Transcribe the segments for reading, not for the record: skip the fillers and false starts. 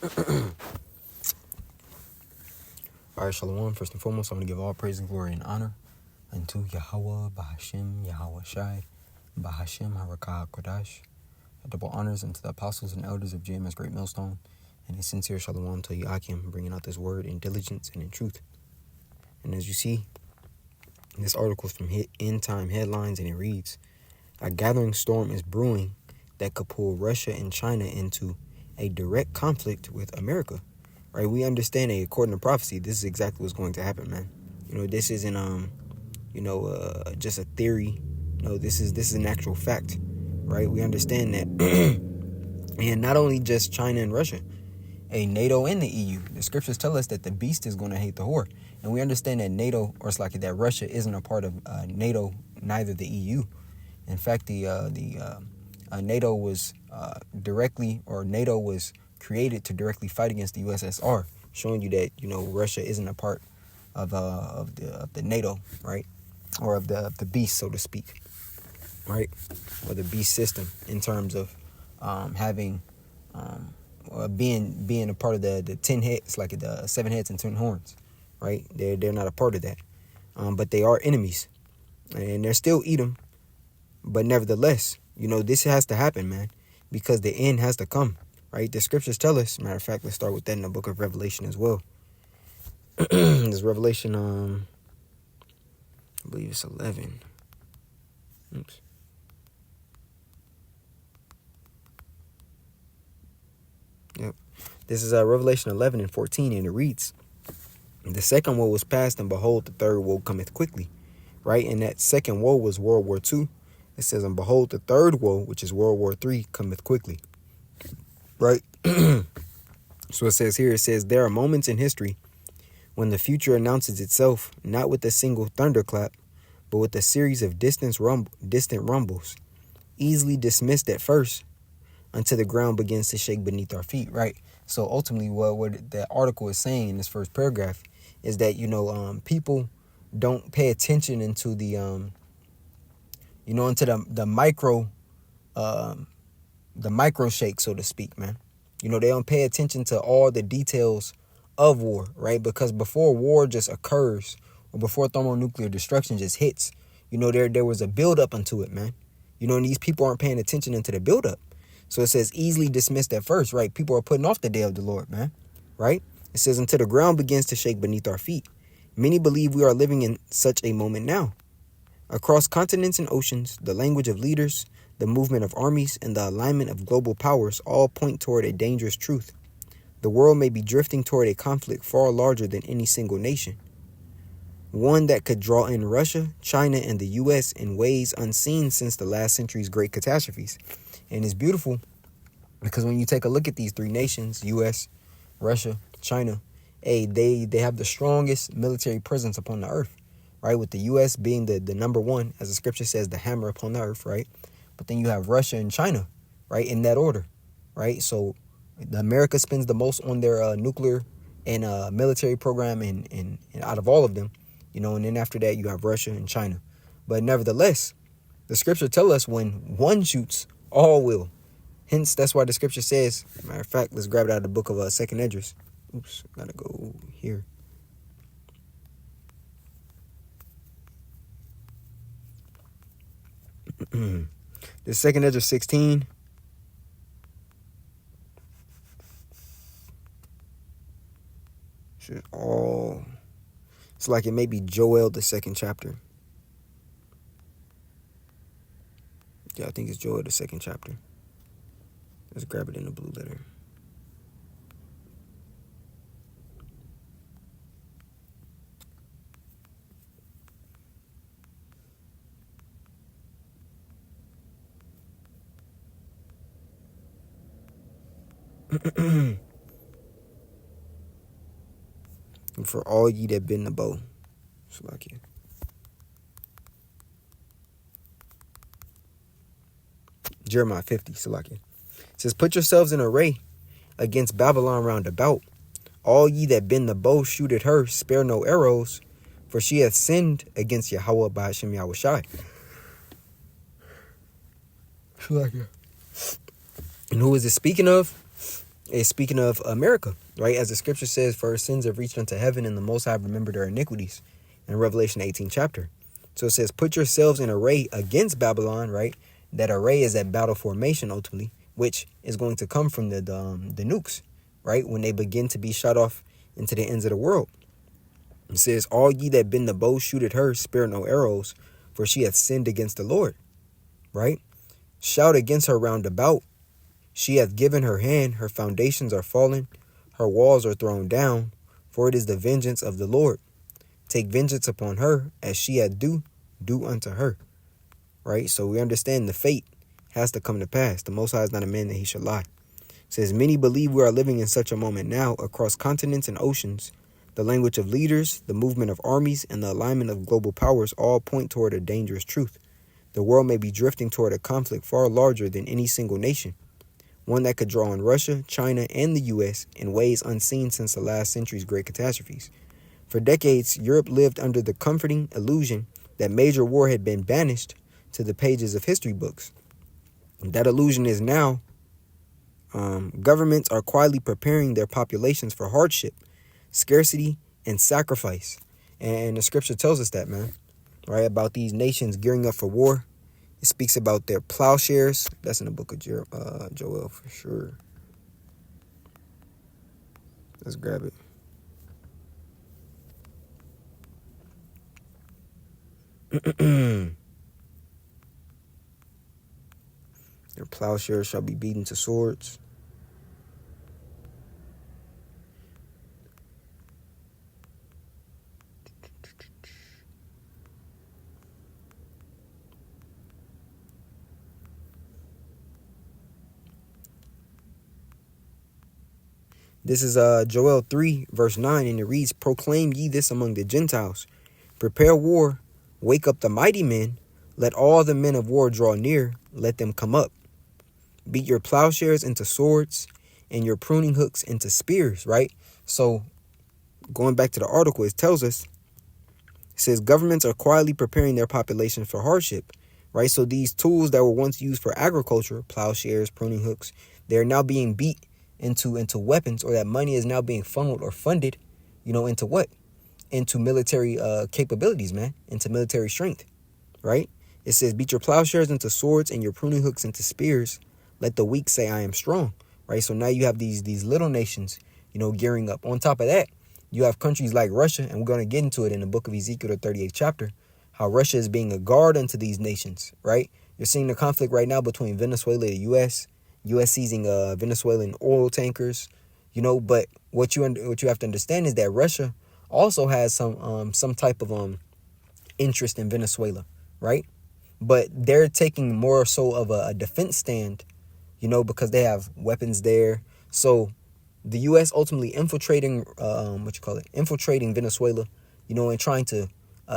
All right, Shalom. First and foremost, I want to give all praise and glory and honor unto Yahweh, Bahashem, Yahweh Shai, Bahashem, Harakah Kodash. Double honors unto the apostles and elders of JMS Great Millstone, and a sincere Shalom to Yakim, bringing out this word in diligence and in truth. And as you see, this article is from End Time Headlines, and it reads, "A gathering storm is brewing that could pull Russia and China into a direct conflict with America." Right? We understand that according to prophecy, this is exactly what's going to happen, man. This isn't just a theory. This is an actual fact, right? We understand that, and not only just China and Russia, NATO and the EU. The scriptures tell us that the beast is going to hate the whore, and we understand that NATO, or it's like that Russia isn't a part of NATO, neither the EU. In fact, NATO was NATO was created to directly fight against the USSR, showing you that Russia isn't a part of the NATO, right, or of the beast, so to speak, right, or the beast system in terms of having or being a part of the 10 heads, like the 7 heads and 10 horns, right? They're not a part of that, but they are enemies, and they're still Edom. But nevertheless, this has to happen, man, because the end has to come. Right, the scriptures tell us. Matter of fact, let's start with that in the book of Revelation as well. This Revelation, I believe it's 11. Oops. Yep. This is Revelation 11 and 14, and it reads, "The second woe was past, and behold, the third woe cometh quickly." Right, and that second woe was World War II. It says, "And behold, the third woe, which is World War III, cometh quickly." Right? So it says here, there are moments in history when the future announces itself not with a single thunderclap, but with a series of distant rumbles, easily dismissed at first, until the ground begins to shake beneath our feet. Right? So ultimately, what the article is saying in this first paragraph is that people don't pay attention into the the micro shake, so to speak, man. They don't pay attention to all the details of war, right? Because before war just occurs, or before thermonuclear destruction just hits, there was a build up unto it, man. And these people aren't paying attention into the build up. So it says easily dismissed at first, right? People are putting off the day of the Lord, man, right? It says until the ground begins to shake beneath our feet. Many believe we are living in such a moment now. Across continents and oceans, the language of leaders, the movement of armies, and the alignment of global powers all point toward a dangerous truth. The world may be drifting toward a conflict far larger than any single nation. One that could draw in Russia, China, and the U.S. in ways unseen since the last century's great catastrophes. And it's beautiful because when you take a look at these three nations, U.S., Russia, China, they have the strongest military presence upon the earth, right? With the U.S. being the number one, as the scripture says, the hammer upon the earth, right? But then you have Russia and China, right, in that order, right? So America spends the most on their nuclear and military program and out of all of them, and then after that you have Russia and China. But nevertheless, the scripture tells us when one shoots, all will. Hence, that's why the scripture says, matter of fact, let's grab it out of the book of Second Esdras. Oops, gotta go here. The Second Esdras 16. It's like it may be Joel, the second chapter. Yeah, I think it's Joel, the second chapter. Let's grab it in the blue letter. And for all ye that bend the bow. Salakia. Jeremiah 50, Salakia. It says, "Put yourselves in array against Babylon round about. All ye that bend the bow, shoot at her, spare no arrows, for she hath sinned against Yahweh by Hashem Yahweh Shai." Salakia. And who is it speaking of? It's speaking of America, right? As the scripture says, for her sins have reached unto heaven, and the Most High have remembered her iniquities in Revelation 18 chapter. So it says, put yourselves in array against Babylon, right? That array is that battle formation ultimately, which is going to come from the nukes, right? When they begin to be shot off into the ends of the world. It says, all ye that bend the bow shoot at her, spare no arrows, for she hath sinned against the Lord, right? Shout against her round about. She hath given her hand, her foundations are fallen, her walls are thrown down, for it is the vengeance of the Lord. Take vengeance upon her, as she hath do unto her. Right? So we understand the fate has to come to pass. The Most High is not a man that he should lie. It says, many believe we are living in such a moment now across continents and oceans. The language of leaders, the movement of armies, and the alignment of global powers all point toward a dangerous truth. The world may be drifting toward a conflict far larger than any single nation. One that could draw on Russia, China, and the U.S. in ways unseen since the last century's great catastrophes. For decades, Europe lived under the comforting illusion that major war had been banished to the pages of history books. That illusion is now, governments are quietly preparing their populations for hardship, scarcity, and sacrifice. And the scripture tells us that, man, right? About these nations gearing up for war. It speaks about their plowshares. That's in the book of Joel for sure. Let's grab it. Their plowshares shall be beaten to swords. This is Joel 3, verse 9, and it reads, proclaim ye this among the Gentiles. Prepare war, wake up the mighty men, let all the men of war draw near, let them come up. Beat your plowshares into swords and your pruning hooks into spears, right? So going back to the article, it tells us, it says governments are quietly preparing their population for hardship, right? So these tools that were once used for agriculture, plowshares, pruning hooks, they're now being beat into weapons, or that money is now being funneled or funded, into what? Into military capabilities, man, into military strength, right? It says, beat your plowshares into swords and your pruning hooks into spears. Let the weak say, I am strong, right? So now you have these little nations, gearing up. On top of that, you have countries like Russia, and we're going to get into it in the book of Ezekiel, the 38th chapter, how Russia is being a guard unto these nations, right? You're seeing the conflict right now between Venezuela and the U.S., U.S. seizing Venezuelan oil tankers, but what you have to understand is that Russia also has some type of interest in Venezuela, right? But they're taking more so of a defense stand, because they have weapons there. So the U.S. ultimately infiltrating Venezuela, and trying to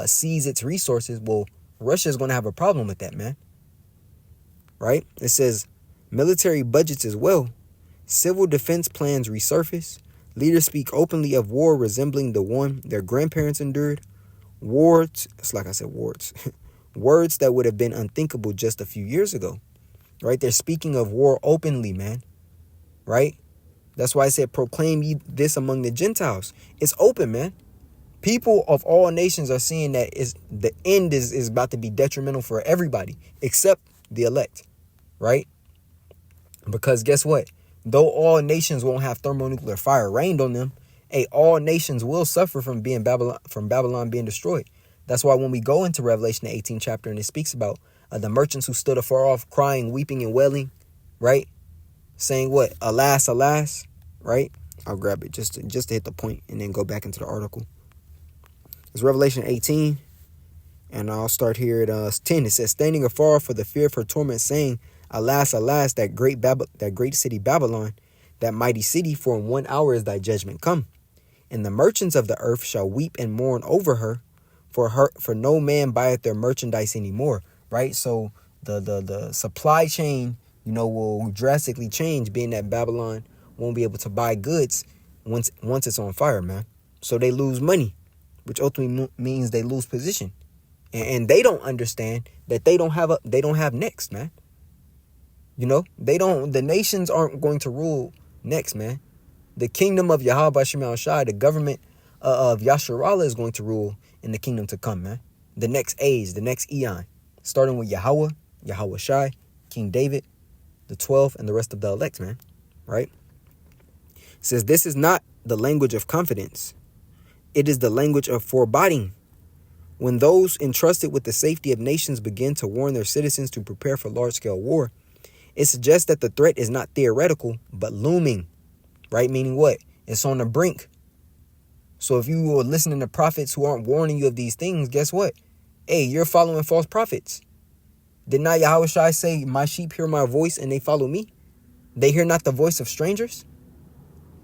seize its resources. Well, Russia is going to have a problem with that, man. Right? It says military budgets as well. Civil defense plans resurface. Leaders speak openly of war resembling the one their grandparents endured. Words that would have been unthinkable just a few years ago. Right? They're speaking of war openly, man. Right? That's why I said, proclaim ye this among the Gentiles. It's open, man. People of all nations are seeing that the end is about to be detrimental for everybody except the elect. Right? Because guess what? Though all nations won't have thermonuclear fire rained on them, all nations will suffer from Babylon being destroyed. That's why when we go into Revelation the 18th chapter, and it speaks about the merchants who stood afar off, crying, weeping, and wailing, right? Saying what? Alas, alas, right? I'll grab it just to hit the point and then go back into the article. It's Revelation 18, and I'll start here at 10. It says, standing afar for the fear of her torment, saying, alas, alas, that great city Babylon, that mighty city, for in 1 hour is thy judgment come. And the merchants of the earth shall weep and mourn over her, for no man buyeth their merchandise anymore. Right? So the supply chain, will drastically change, being that Babylon won't be able to buy goods once it's on fire, man. So they lose money, which ultimately means they lose position. And they don't understand that they don't have next, man. The nations aren't going to rule next, man. The kingdom of Yahweh Bashem Shai, the government of Yasharallah is going to rule in the kingdom to come, man. The next age, the next eon, starting with Yahweh, Yahweh Shai, King David, the 12, and the rest of the elect, man. Right? It says, this is not the language of confidence. It is the language of foreboding. When those entrusted with the safety of nations begin to warn their citizens to prepare for large-scale war, it suggests that the threat is not theoretical, but looming. Right? Meaning what? It's on the brink. So if you are listening to prophets who aren't warning you of these things, guess what? Hey, you're following false prophets. Did not Yahweh Shai say, my sheep hear my voice and they follow me? They hear not the voice of strangers?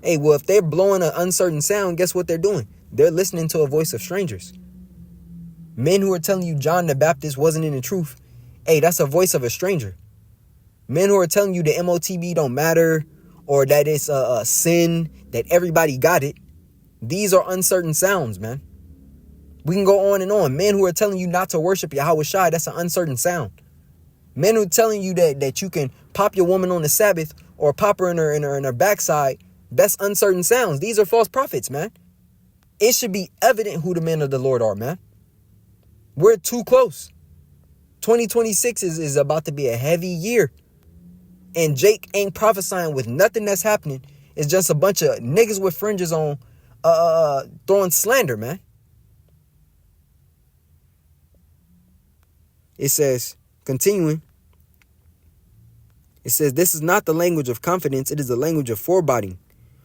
Hey, well, if they're blowing an uncertain sound, guess what they're doing? They're listening to a voice of strangers. Men who are telling you John the Baptist wasn't in the truth, hey, that's a voice of a stranger. Men who are telling you the MOTB don't matter, or that it's a sin, that everybody got it. These are uncertain sounds, man. We can go on and on. Men who are telling you not to worship Yahweh Shai, that's an uncertain sound. Men who are telling you that you can pop your woman on the Sabbath or pop her in her backside, that's uncertain sounds. These are false prophets, man. It should be evident who the men of the Lord are, man. We're too close. 2026 is about to be a heavy year. And Jake ain't prophesying with nothing that's happening. It's just a bunch of niggas with fringes on throwing slander, man. It says, continuing, it says, this is not the language of confidence. It is the language of foreboding.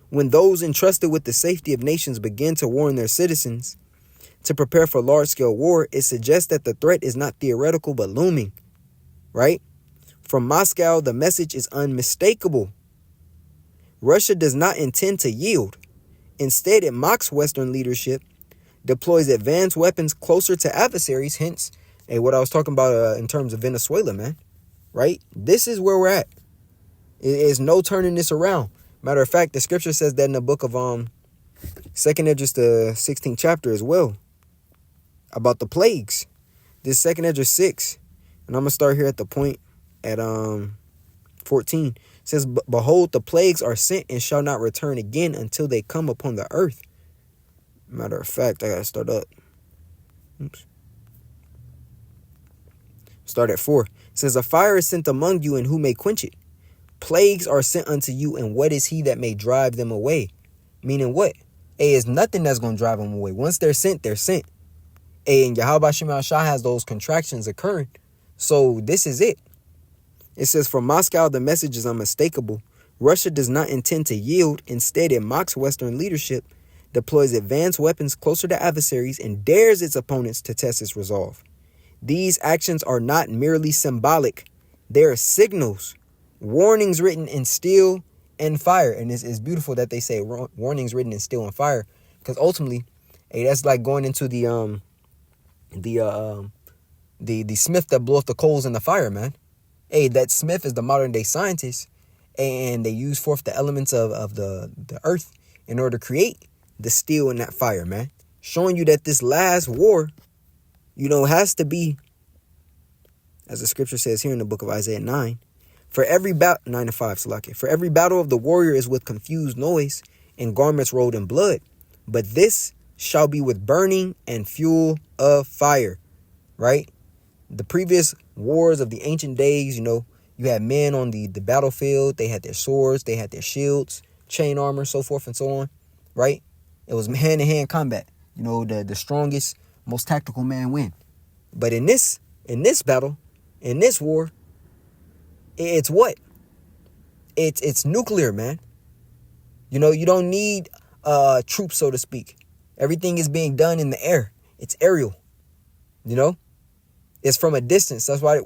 When those entrusted with the safety of nations begin to warn their citizens to prepare for large-scale war, it suggests that the threat is not theoretical but looming, right? From Moscow, the message is unmistakable. Russia does not intend to yield. Instead, it mocks Western leadership, deploys advanced weapons closer to adversaries, hence, what I was talking about in terms of Venezuela, man, right? This is where we're at. There's no turning this around. Matter of fact, the scripture says that in the book of 2nd Esdras, the 16th chapter as well, about the plagues. This 2nd Esdras 6, and I'm going to start here at the point at 14. It says, behold, the plagues are sent and shall not return again until they come upon the earth. Matter of fact, I got to start up. Oops. Start at 4. It says, a fire is sent among you, and who may quench it? Plagues are sent unto you, and what is he that may drive them away? Meaning what? Hey, it's nothing that's going to drive them away. Once they're sent, they're sent. Hey, and Yahweh Bashem Shai has those contractions occurring. So this is it. It says, from Moscow, the message is unmistakable. Russia does not intend to yield. Instead, it mocks Western leadership, deploys advanced weapons closer to adversaries, and dares its opponents to test its resolve. These actions are not merely symbolic. They are signals, warnings written in steel and fire. And it's beautiful that they say warnings written in steel and fire, because ultimately, hey, that's like going into the smith that blew off the coals in the fire, man. Hey, that smith is the modern day scientist, and they use forth the elements of the earth in order to create the steel in that fire, man. Showing you that this last war, has to be, as the scripture says here in the book of Isaiah 9, for every battle, 9-5, Salakia, for every battle of the warrior is with confused noise and garments rolled in blood, but this shall be with burning and fuel of fire, right? The previous wars of the ancient days, you had men on the battlefield. They had their swords, they had their shields, chain armor, so forth and so on, right? It was hand-to-hand combat. The strongest, most tactical man win. But in this battle, in this war, it's what? It's nuclear, man. You don't need troops, so to speak. Everything is being done in the air. It's aerial. It's from a distance. That's why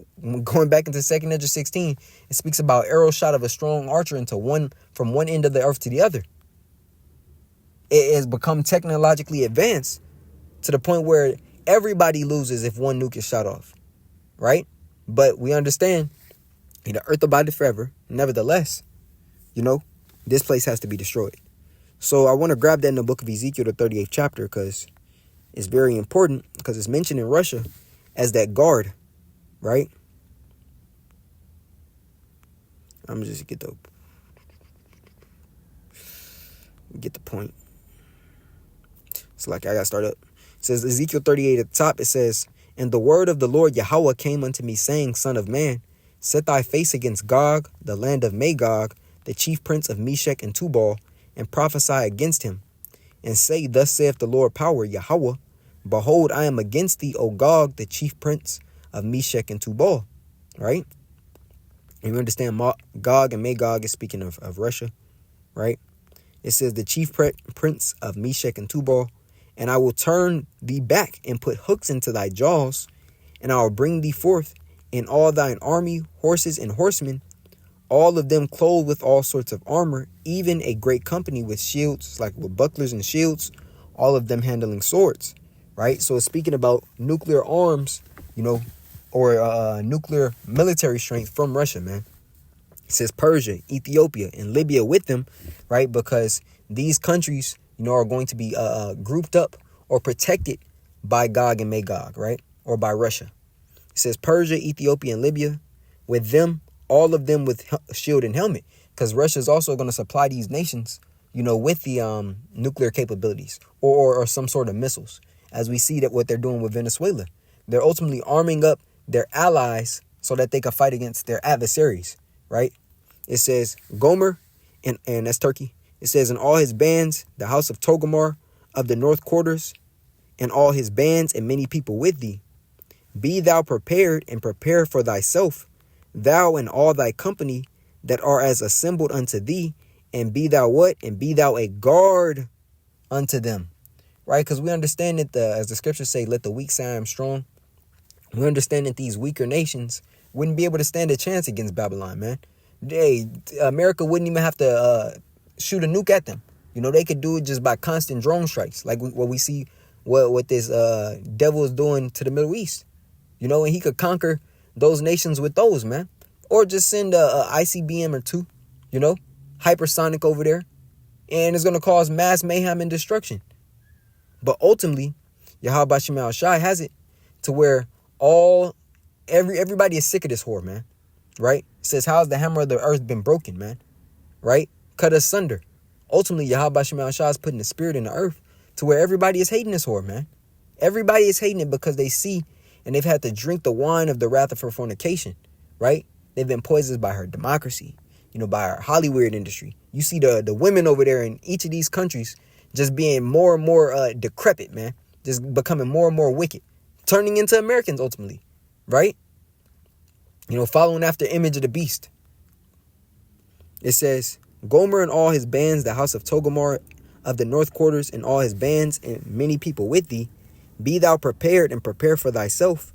going back into 2nd Esdras 16, it speaks about arrow shot of a strong archer from one end of the earth to the other. It has become technologically advanced to the point where everybody loses if one nuke is shot off, right? But we understand the earth abideth forever. Nevertheless, this place has to be destroyed. So I want to grab that in the book of Ezekiel, the 38th chapter, because it's very important, because it's mentioned in Russia as that guard, right? I'm just get the Get the point. It's like I got to start up. It says Ezekiel 38 at the top. It says, "And the word of the Lord Yahweh came unto me, saying, Son of man, set thy face against Gog, the land of Magog, the chief prince of Meshech and Tubal, and prophesy against him, and say, Thus saith the Lord power, Yahweh, Behold, I am against thee, O Gog, the chief prince of Meshech and Tubal." Right? And you understand Gog and Magog is speaking of Russia, right? It says, "The chief prince of Meshech and Tubal, and I will turn thee back and put hooks into thy jaws, and I will bring thee forth in all thine army, horses and horsemen, all of them clothed with all sorts of armor, even a great company with shields," like with bucklers and shields, all of them handling swords, right? So it's speaking about nuclear arms, or nuclear military strength from Russia, man. It says Persia, Ethiopia, and Libya with them, right? Because these countries, are going to be grouped up or protected by Gog and Magog, right? Or by Russia. It says Persia, Ethiopia, and Libya with them, all of them with shield and helmet, because Russia is also going to supply these nations, with the nuclear capabilities or some sort of missiles, as we see that what they're doing with Venezuela. They're ultimately arming up their allies so that they can fight against their adversaries, right? It says Gomer, and that's Turkey. It says, "In all his bands, the house of Togomar of the north quarters, and all his bands and many people with thee. Be thou prepared and prepare for thyself, thou and all thy company that are as assembled unto thee, and be thou what? And be thou a guard unto them." Right? Because we understand that as the scriptures say, let the weak say I am strong. We understand that these weaker nations wouldn't be able to stand a chance against Babylon, man. America wouldn't even have to shoot a nuke at them. They could do it just by constant drone strikes, like what we see what this devil is doing to the Middle East. And he could conquer those nations with those, man. Or just send a ICBM or two, hypersonic over there, and it's going to cause mass mayhem and destruction. But ultimately, Yahweh Shema Shai has it to where everybody is sick of this whore, man. Right? It says, "How's the hammer of the earth been broken, man?" Right? Cut asunder. Ultimately, Yahweh Shema Shai is putting the spirit in the earth to where everybody is hating this whore, man. Everybody is hating it because they see and they've had to drink the wine of the wrath of her fornication, right? They've been poisoned by her democracy, by our Hollywood industry. You see the women over there in each of these countries just being more and more decrepit, man. Just becoming more and more wicked. Turning into Americans ultimately, right? Following after image of the beast. It says, "Gomer and all his bands, the house of Togomar of the north quarters, and all his bands, and many people with thee. Be thou prepared and prepare for thyself.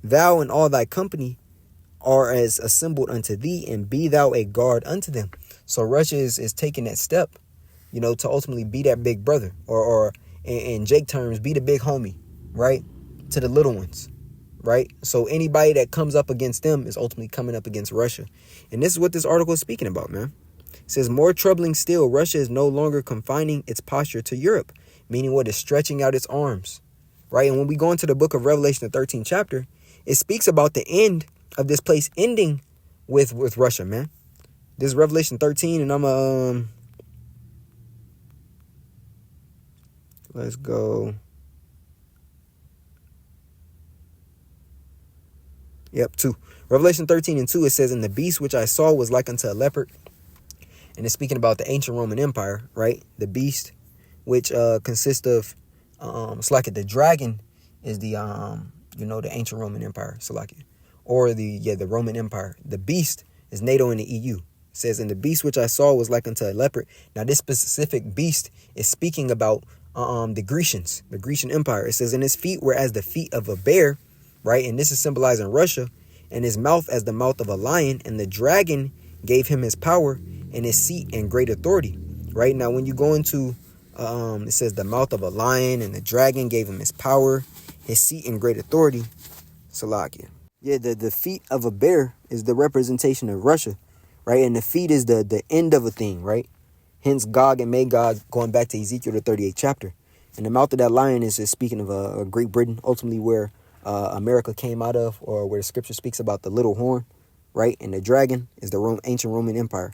Thou and all thy company are as assembled unto thee, and be thou a guard unto them." So Russia is taking that step, to ultimately be that big brother, or in Jake terms, be the big homie, right? To the little ones, right? So anybody that comes up against them is ultimately coming up against Russia. And this is what this article is speaking about, man. It says, "More troubling still, Russia is no longer confining its posture to Europe," meaning what is stretching out its arms, right? And when we go into the book of Revelation, the 13th chapter, it speaks about the end of this place ending with Russia, man. This is Revelation 13, and let's go. Yep, 2. Revelation 13 and 2, it says, "And the beast which I saw was like unto a leopard." And it's speaking about the ancient Roman Empire, right? The beast, which consists of, it's like the dragon is the ancient Roman Empire, or the Roman Empire. The beast is NATO and the EU. It says, "And the beast which I saw was like unto a leopard." Now, this specific beast is speaking about the Grecians, the Grecian Empire. It says, "And his feet were as the feet of a bear," right? And this is symbolizing Russia. "And his mouth as the mouth of a lion. And the dragon gave him his power and his seat and great authority." Right? Now, when you go into, it says the mouth of a lion, and the dragon gave him his power, his seat and great authority. Salakia. Yeah, the feet of a bear is the representation of Russia, right? And the feet is the end of a thing, right? Hence Gog and Magog, going back to Ezekiel, the 38th chapter. And the mouth of that lion is speaking of a Great Britain, ultimately where America came out of, or where the scripture speaks about the little horn, right? And the dragon is the ancient Roman Empire.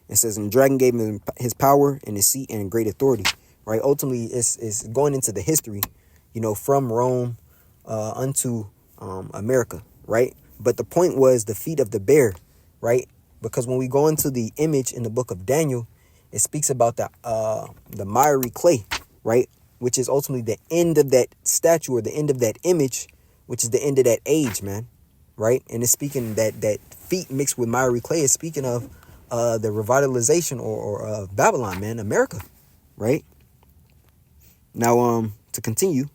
It says, and the dragon gave him his power and his seat and great authority, right? Ultimately, it's going into the history, from Rome unto America, right? But the point was the feet of the bear, right? Because when we go into the image in the book of Daniel, it speaks about the miry clay, right? Which is ultimately the end of that statue or the end of that image, which is the end of that age, man, right? And it's speaking that feet mixed with miry clay is speaking of the revitalization or Babylon, man, America, right? Now, to continue,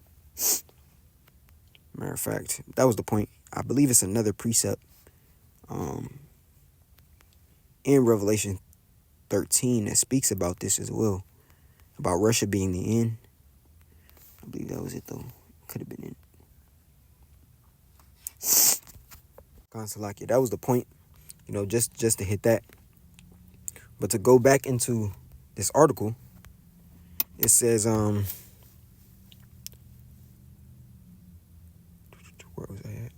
matter of fact, that was the point. I believe it's another precept in Revelation 13 that speaks about this as well, about Russia being the end. I believe that was it, though. Could have been it. Consulate, that was the point, just to hit that. But to go back into this article, it says, where was I at?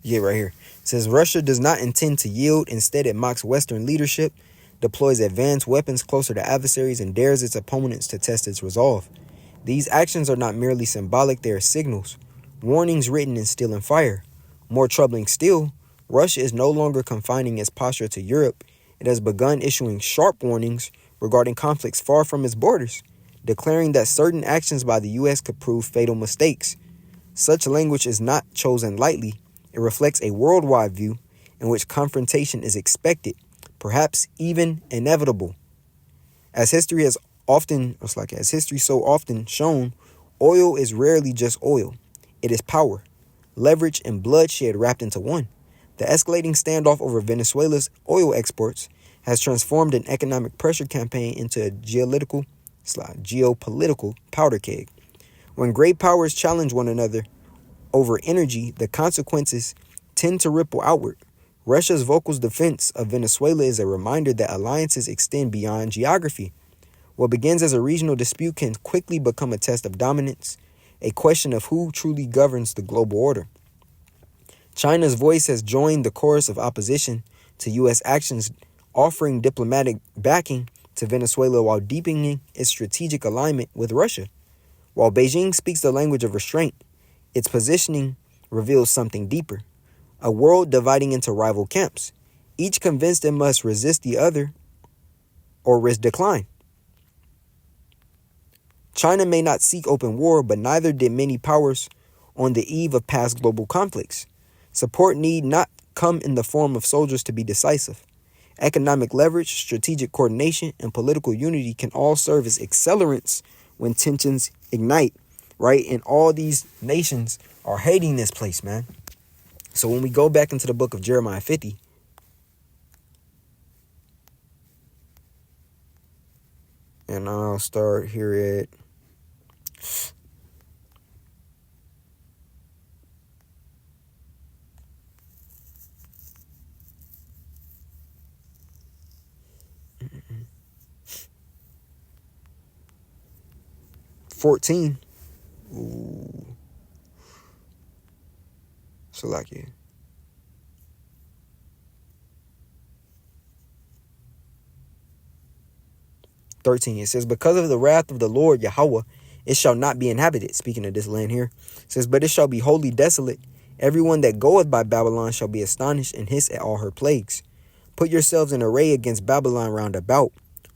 Yeah, right here. It says, Russia does not intend to yield. Instead, it mocks Western leadership, deploys advanced weapons closer to adversaries, and dares its opponents to test its resolve. These actions are not merely symbolic, they are signals, warnings written in steel and fire. More troubling still, Russia is no longer confining its posture to Europe. It has begun issuing sharp warnings regarding conflicts far from its borders, declaring that certain actions by the U.S. could prove fatal mistakes. Such language is not chosen lightly. It reflects a worldwide view in which confrontation is expected, perhaps even inevitable. As history so often shown, oil is rarely just oil. It is power, leverage, and bloodshed wrapped into one. The escalating standoff over Venezuela's oil exports has transformed an economic pressure campaign into a geopolitical powder keg. When great powers challenge one another over energy, the consequences tend to ripple outward. Russia's vocal defense of Venezuela is a reminder that alliances extend beyond geography. What begins as a regional dispute can quickly become a test of dominance, a question of who truly governs the global order. China's voice has joined the chorus of opposition to U.S. actions, offering diplomatic backing to Venezuela while deepening its strategic alignment with Russia. While Beijing speaks the language of restraint, its positioning reveals something deeper: a world dividing into rival camps, each convinced it must resist the other or risk decline. China may not seek open war, but neither did many powers on the eve of past global conflicts. Support need not come in the form of soldiers to be decisive. Economic leverage, strategic coordination, and political unity can all serve as accelerants when tensions ignite, right? And all these nations are hating this place, man. So when we go back into the book of Jeremiah 50, and I'll start here at $14. Ooh. So like, yeah. $13. It says, because of the wrath of the Lord Yahweh, it shall not be inhabited. Speaking of this land here, it says, but it shall be wholly desolate. Everyone that goeth by Babylon shall be astonished and hiss at all her plagues. Put yourselves in array against Babylon round about.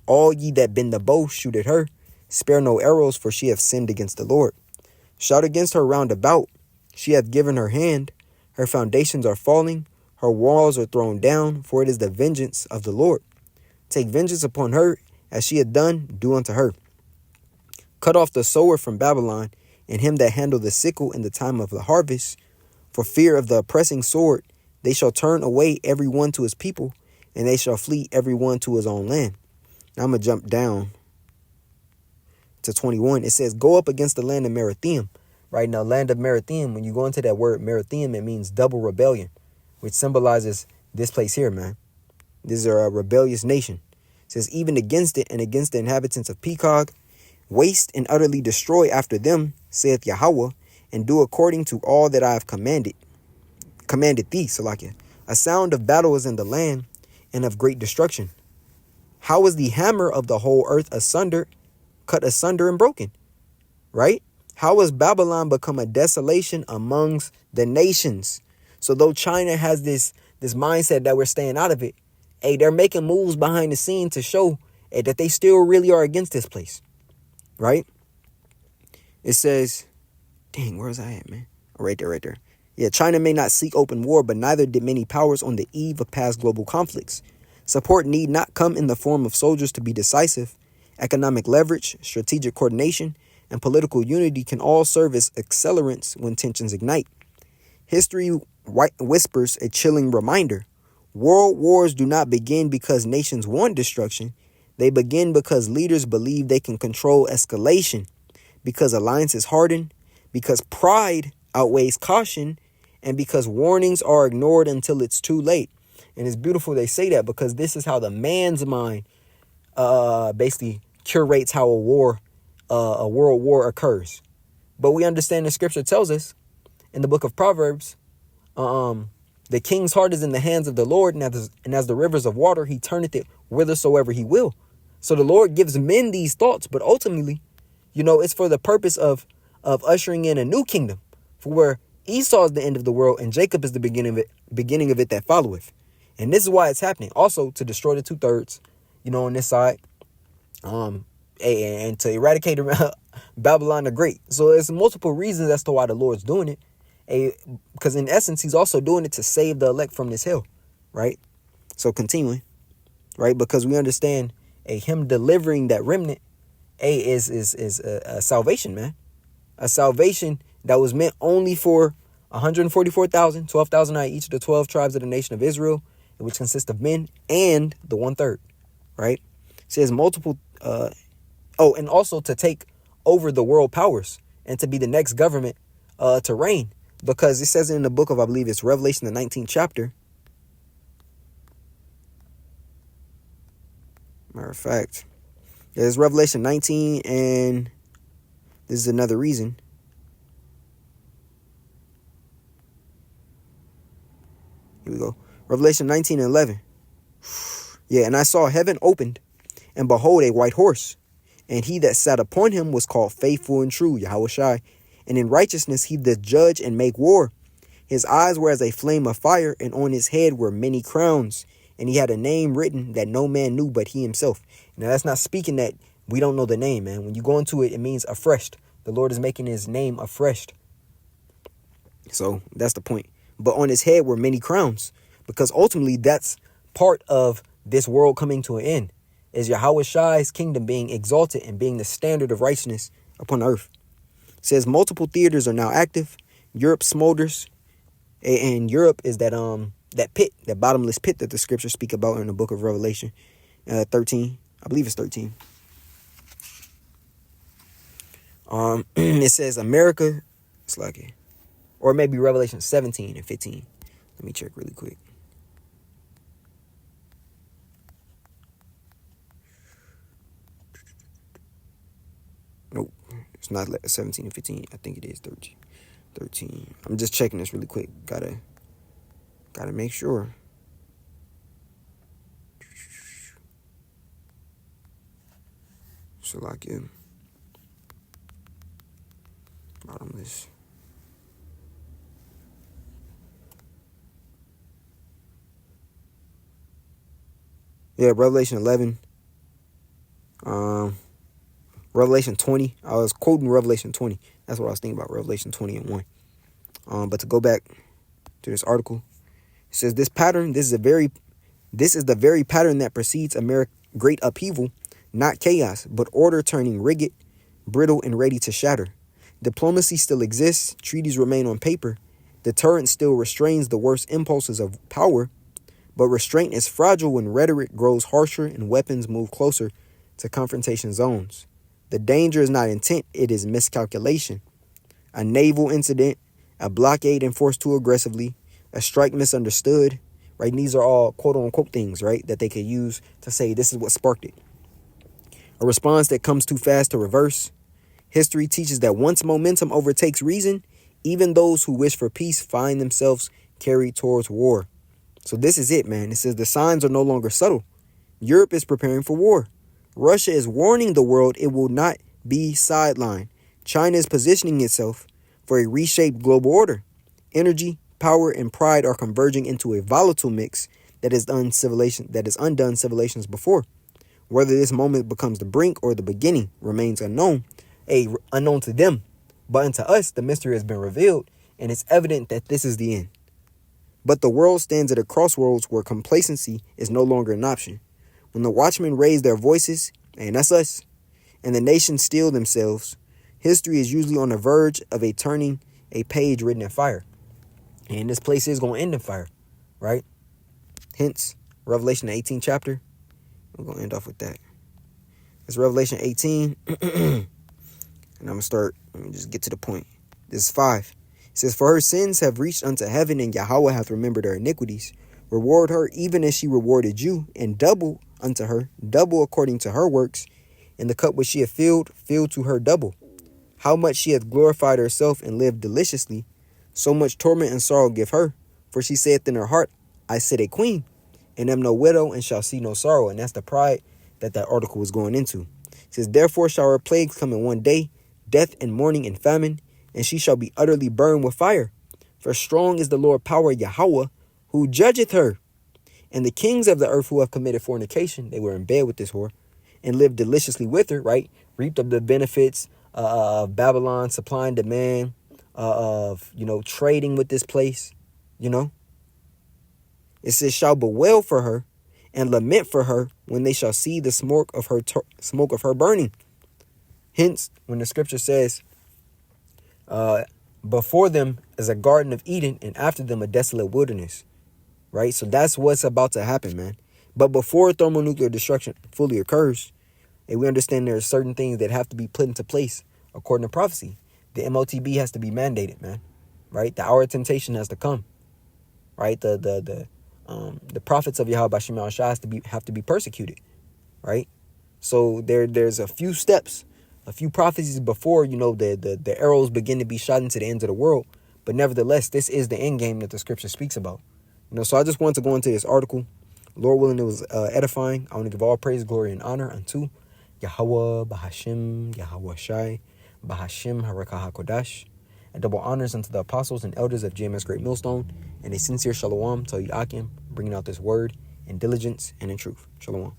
All ye that bend the bow, shoot at her. Spare no arrows, for she hath sinned against the Lord. Shout against her round about. She hath given her hand. Her foundations are falling. Her walls are thrown down, for it is the vengeance of the Lord. Take vengeance upon her, as she had done, do unto her. Cut off the sower from Babylon, and him that handle the sickle in the time of the harvest. For fear of the oppressing sword, they shall turn away every one to his people, and they shall flee every one to his own land. Now I'm going to jump down to 21. It says, go up against the land of Merathaim. Right now, land of Merathaim, when you go into that word Merathaim, it means double rebellion, which symbolizes this place here, man. This is a rebellious nation. It says, even against it and against the inhabitants of Pekog, waste and utterly destroy after them, saith Yahweh, and do according to all that I have commanded thee, Salakia. A sound of battle is in the land, and of great destruction. How is the hammer of the whole earth cut asunder and broken? Right? How has Babylon become a desolation amongst the nations? So though China has this mindset that we're staying out of it, hey, they're making moves behind the scene to show that they still really are against this place. Right? It says, dang, where's I at, man? Oh, right there. Yeah, China may not seek open war, but neither did many powers on the eve of past global conflicts. Support need not come in the form of soldiers to be decisive. Economic leverage, strategic coordination, and political unity can all serve as accelerants when tensions ignite. History whispers a chilling reminder. World wars do not begin because nations want destruction. They begin because leaders believe they can control escalation, because alliances harden, because pride outweighs caution, and because warnings are ignored until it's too late. And it's beautiful they say that, because this is how the man's mind basically curates how a world war occurs. But we understand the scripture tells us in the book of Proverbs, the king's heart is in the hands of the Lord, and as the rivers of water, he turneth it whithersoever he will. So the Lord gives men these thoughts, but ultimately, it's for the purpose of ushering in a new kingdom, for where Esau is the end of the world and Jacob is the beginning of it that followeth. And this is why it's happening. Also to destroy the 2/3, on this side, and to eradicate Babylon the Great. So there's multiple reasons as to why the Lord's doing it. Because in essence, he's also doing it to save the elect from this hell, right? So continuing, right? Because we understand him delivering that remnant, is a salvation, man. A salvation that was meant only for 144,000, 12,000 out of each of the 12 tribes of the nation of Israel, which consists of men, and the 1/3, right? It says multiple, and also to take over the world powers and to be the next government to reign. Because it says in the book of, I believe it's Revelation, the 19th chapter. Matter of fact, there's Revelation 19, and this is another reason. Here we go. Revelation 19 and 11. Yeah, and I saw heaven opened, and behold, a white horse. And he that sat upon him was called Faithful and True, Yahushai. And in righteousness he doth judge and make war. His eyes were as a flame of fire, and on his head were many crowns. And he had a name written that no man knew but he himself. Now, that's not speaking that we don't know the name, man. When you go into it, it means afresh. The Lord is making his name afresh. So that's the point. But on his head were many crowns, because ultimately that's part of this world coming to an end, is Yahushai's kingdom being exalted and being the standard of righteousness upon earth. It says multiple theaters are now active. Europe smolders, and Europe is that pit, that bottomless pit that the scriptures speak about in the book of Revelation 13. I believe it's 13. It says America, it's like it, or maybe Revelation 17 and 15. Let me check really quick. Nope, it's not 17 and 15. I think it is 13. I'm just checking this really quick. Gotta make sure. So like it. Bottomless. Yeah, Revelation 11. Revelation 20. I was quoting Revelation 20. That's what I was thinking about, Revelation 20 and 1. But to go back to this article, it says this is the very pattern that precedes America's great upheaval, not chaos, but order turning rigid, brittle, and ready to shatter. Diplomacy still exists, treaties remain on paper, deterrence still restrains the worst impulses of power, but restraint is fragile when rhetoric grows harsher and weapons move closer to confrontation zones. The danger is not intent, it is miscalculation. A naval incident, a blockade enforced too aggressively, a strike misunderstood, right? And these are all quote unquote things, right, that they could use to say this is what sparked it. A response that comes too fast to reverse. History teaches that once momentum overtakes reason, even those who wish for peace find themselves carried towards war. So this is it, man. It says the signs are no longer subtle. Europe is preparing for war. Russia is warning the world it will not be sidelined. China is positioning itself for a reshaped global order. Energy, power, and pride are converging into a volatile mix that has undone civilizations before. Whether this moment becomes the brink or the beginning remains unknown, unknown to them. But unto us, the mystery has been revealed, and it's evident that this is the end. But the world stands at a crossroads where complacency is no longer an option. When the watchmen raise their voices, and that's us, and the nations steel themselves, history is usually on the verge of turning a page written in fire. And this place is going to end in fire, right? Hence, Revelation 18 chapter. We're going to end off with that. It's Revelation 18. And I'm going to start. Let me just get to the point. This is 5. It says, for her sins have reached unto heaven, and Yahweh hath remembered her iniquities. Reward her even as she rewarded you, and double unto her, double according to her works. And the cup which she hath filled, fill to her double. How much she hath glorified herself and lived deliciously, so much torment and sorrow give her. For she saith in her heart, I sit a queen, and am no widow, and shall see no sorrow. And that's the pride that article was going into. It says, therefore shall her plagues come in one day, death and mourning and famine, and she shall be utterly burned with fire. For strong is the Lord power Yahweh, who judgeth her. And the kings of the earth who have committed fornication, they were in bed with this whore, and lived deliciously with her, right? Reaped up the benefits of Babylon, supply and demand, of, trading with this place, It says, shall bewail for her and lament for her when they shall see the smoke of her burning. Hence, when the scripture says, before them is a garden of Eden, and after them a desolate wilderness, right? So that's what's about to happen, man. But before thermonuclear destruction fully occurs, and we understand there are certain things that have to be put into place according to prophecy. The MOTB has to be mandated, man, right? The hour of temptation has to come, right? The prophets of Yahweh Bashim Al-Shah have to be persecuted, right? So there's a few steps, a few prophecies before, the arrows begin to be shot into the ends of the world. But nevertheless, this is the end game that the scripture speaks about. So I just wanted to go into this article. Lord willing, it was edifying. I want to give all praise, glory, and honor unto Yahweh, Bahashim, Yahweh Shai, Bahashim, Harakah HaKodash, and double honors unto the apostles and elders of JMS Great Millstone, and a sincere shalom to Akim, bringing out this word in diligence and in truth. Shalom.